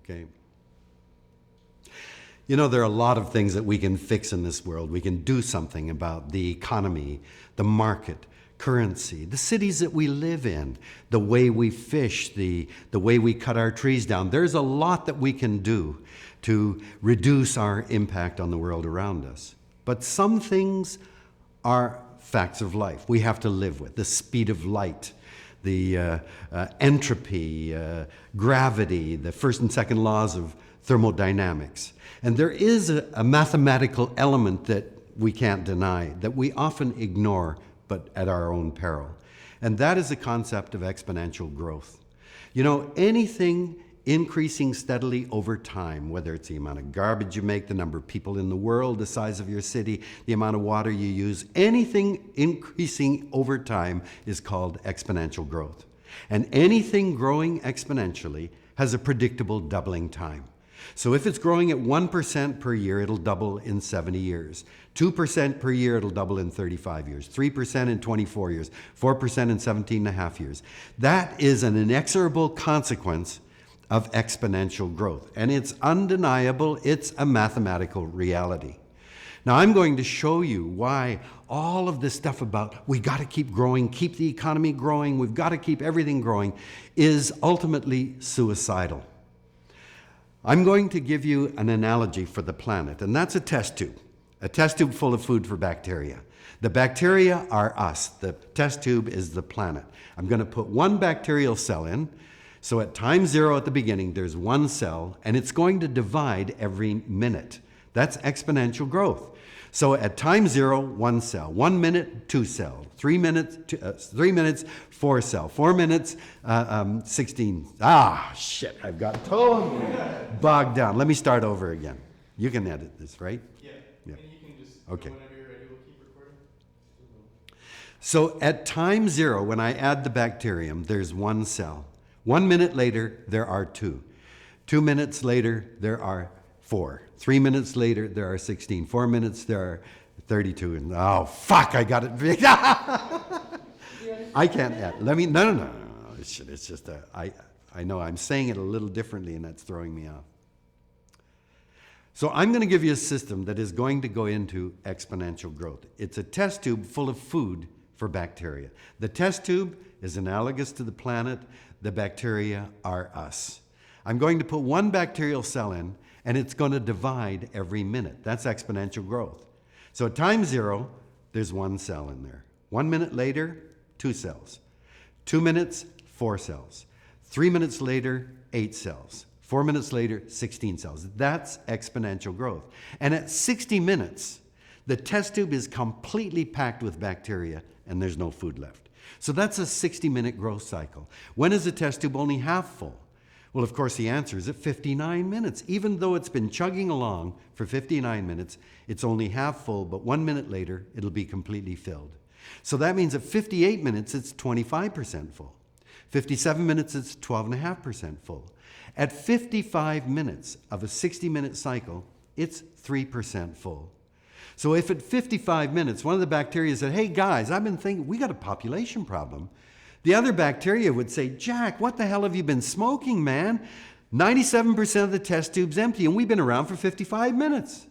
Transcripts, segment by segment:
okay? You know, there are a lot of things that we can fix in this world. We can do something about the economy, the market, currency, the cities that we live in, the way we fish, the way we cut our trees down. There's a lot that we can do to reduce our impact on the world around us. But some things are facts of life we have to live with. The speed of light, the entropy, gravity, the first and second laws of thermodynamics. And there is a mathematical element that we can't deny, that we often ignore, but at our own peril. And that is the concept of exponential growth. You know, anything increasing steadily over time, whether it's the amount of garbage you make, the number of people in the world, the size of your city, the amount of water you use, anything increasing over time is called exponential growth. And anything growing exponentially has a predictable doubling time. So if it's growing at 1% per year, it'll double in 70 years. 2% per year, it'll double in 35 years. 3% in 24 years. 4% in 17 and a half years. That is an inexorable consequence of exponential growth. And it's undeniable. It's a mathematical reality. Now, I'm going to show you why all of this stuff about we got to keep growing, keep the economy growing, we've got to keep everything growing, is ultimately suicidal. I'm going to give you an analogy for the planet, and that's a test tube full of food for bacteria. The bacteria are us. The test tube is the planet. I'm going to put one bacterial cell in. So at time 0 at the beginning, there's one cell, and it's going to divide every minute. That's exponential growth. So at time 0, 1 cell. 1 minute, 2 cell. 3 minutes, 4 cell. 4 minutes, 16. Shit, I've got totally bogged down. Let me start over again. You can edit this, right? Yeah. And you can just, okay. Whenever you're ready, we'll keep recording. So at time 0, when I add the bacterium, there's 1 cell. 1 minute later, there are 2. 2 minutes later, there are 4. 3 minutes later, there are 16. 4 minutes, there are 32. And oh, fuck, I got it. I can't add. No. It's just I know I'm saying it a little differently, and that's throwing me off. So I'm going to give you a system that is going to go into exponential growth. It's a test tube full of food for bacteria. The test tube is analogous to the planet. The bacteria are us. I'm going to put one bacterial cell in, and it's going to divide every minute. That's exponential growth. So at time 0, there's 1 cell in there. 1 minute later, 2 cells. 2 minutes, 4 cells. 3 minutes later, 8 cells. 4 minutes later, 16 cells. That's exponential growth. And at 60 minutes, the test tube is completely packed with bacteria, and there's no food left. So that's a 60-minute growth cycle. When is the test tube only half full? Well, of course, the answer is at 59 minutes. Even though it's been chugging along for 59 minutes, it's only half full, but 1 minute later, it'll be completely filled. So that means at 58 minutes, it's 25% full. 57 minutes, it's 12.5% full. At 55 minutes of a 60-minute cycle, it's 3% full. So if at 55 minutes, one of the bacteria said, hey guys, I've been thinking, we got a population problem. The other bacteria would say, Jack, what the hell have you been smoking, man? 97% of the test tube's empty, and we've been around for 55 minutes.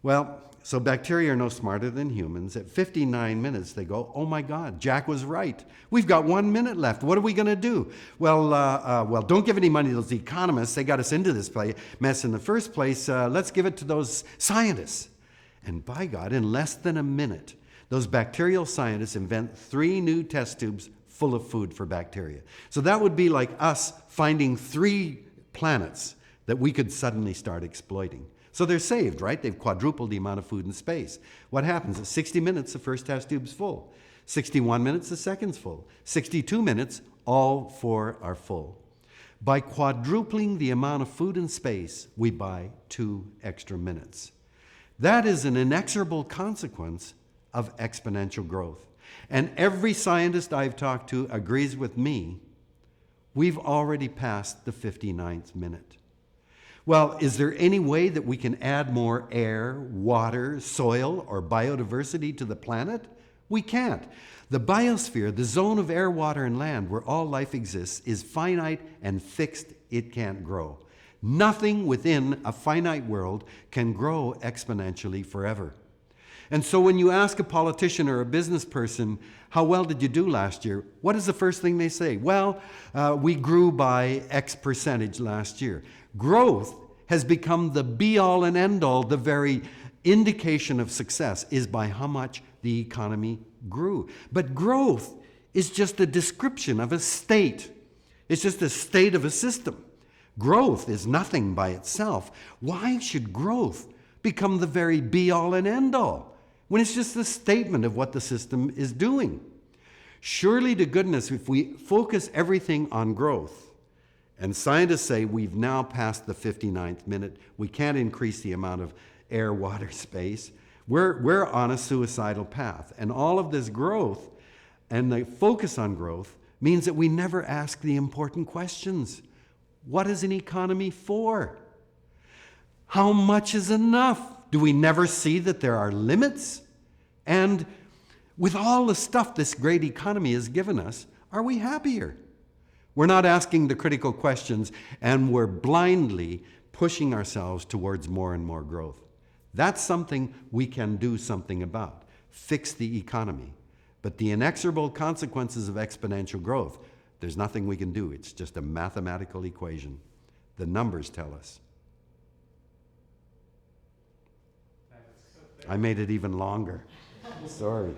Well, so bacteria are no smarter than humans. At 59 minutes, they go, oh my God, Jack was right. We've got 1 minute left. What are we going to do? Well, don't give any money to those economists. They got us into this mess in the first place. Let's give it to those scientists. And by God, in less than a minute, those bacterial scientists invent 3 new test tubes full of food for bacteria. So that would be like us finding 3 planets that we could suddenly start exploiting. So they're saved, right? They've quadrupled the amount of food in space. What happens? At 60 minutes, the first test tube's full. 61 minutes, the second's full. 62 minutes, all 4 are full. By quadrupling the amount of food in space, we buy 2 extra minutes. That is an inexorable consequence of exponential growth. And every scientist I've talked to agrees with me, we've already passed the 59th minute. Well, is there any way that we can add more air, water, soil, or biodiversity to the planet? We can't. The biosphere, the zone of air, water, and land where all life exists, is finite and fixed. It can't grow. Nothing within a finite world can grow exponentially forever. And so when you ask a politician or a business person, how well did you do last year? What is the first thing they say? Well, we grew by X percentage last year. Growth has become the be-all and end-all, the very indication of success is by how much the economy grew. But growth is just a description of a state. It's just a state of a system. Growth is nothing by itself. Why should growth become the very be-all and end-all when it's just a statement of what the system is doing? Surely to goodness, if we focus everything on growth, and scientists say we've now passed the 59th minute, we can't increase the amount of air, water, space, we're on a suicidal path. And all of this growth and the focus on growth means that we never ask the important questions. What is an economy for? How much is enough? Do we never see that there are limits? And with all the stuff this great economy has given us, are we happier? We're not asking the critical questions, and we're blindly pushing ourselves towards more and more growth. That's something we can do something about. Fix the economy. But the inexorable consequences of exponential growth, there's nothing we can do. It's just a mathematical equation. The numbers tell us. I made it even longer. Sorry.